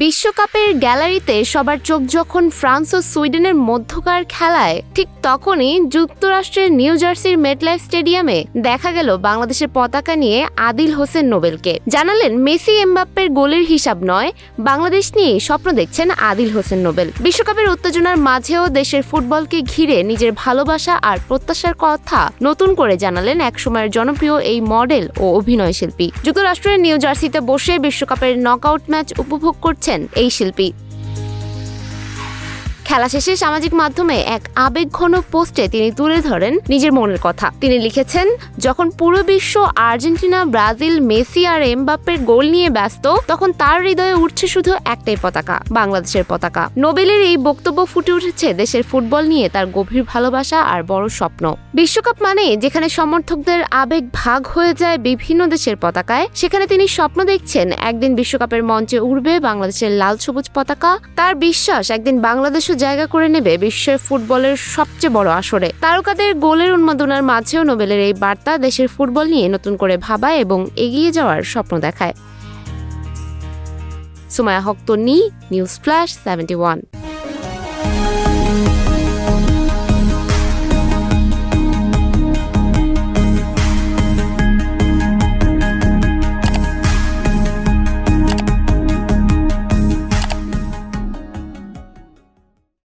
বিশ্বকাপের গ্যালারিতে সবার চোখ যখন ফ্রান্স ও সুইডেনের মধ্যকার খেলায়, ঠিক তখনই যুক্তরাষ্ট্রের নিউ জার্সির মেটলাইফ স্টেডিয়ামে দেখা গেল বাংলাদেশের পতাকা নিয়ে আদিল হোসেন নোবেলকে। জানালেন মেসি এমবাপ্পের গোলের হিসাব নয়, বাংলাদেশ নিয়ে স্বপ্ন দেখছেন আদিল হোসেন নোবেল। বিশ্বকাপের উত্তেজনার মাঝেও দেশের ফুটবলকে ঘিরে নিজের ভালোবাসা আর প্রত্যাশার কথা নতুন করে জানালেন একসময়ের জনপ্রিয় এই মডেল ও অভিনয় শিল্পী। যুক্তরাষ্ট্রের নিউ জার্সিতে বসে বিশ্বকাপের নকআউট ম্যাচ উপভোগ করছেন এই শিল্পী। খেলা শেষে সামাজিক মাধ্যমে এক আবেগঘন পোস্টে তিনি তুলে ধরেন নিজের মনের কথা। তিনি লিখেছেন, যখন পুরো বিশ্ব আর্জেন্টিনা, ব্রাজিল, মেসি আর এমবাপ্পের গোল নিয়ে ব্যস্ত, তখন তার হৃদয়ে উঠছে শুধু একটাই পতাকা, বাংলাদেশের পতাকা। নোবেলের এই বক্তব্য ফুটে উঠেছে দেশের ফুটবল নিয়ে তার গভীর ভালোবাসা আর বড় স্বপ্ন। বিশ্বকাপ মানে যেখানে সমর্থকদের আবেগ ভাগ হয়ে যায় বিভিন্ন দেশের পতাকায়, সেখানে তিনি স্বপ্ন দেখছেন একদিন বিশ্বকাপের মঞ্চে উড়বে বাংলাদেশের লাল সবুজ পতাকা। তার বিশ্বাস একদিন বাংলাদেশ জায়গা করে নেবে বিশ্বের ফুটবলের সবচেয়ে বড় আসরে। তারকাদের গোলের উন্মাদনার মাঝেও নোবেলের এই বার্তা দেশের ফুটবল নিয়ে নতুন করে ভাবা এবং এগিয়ে যাওয়ার স্বপ্ন দেখায়। সুমাইয়া হক তন্নি, নিউজ ফ্ল্যাশ 71।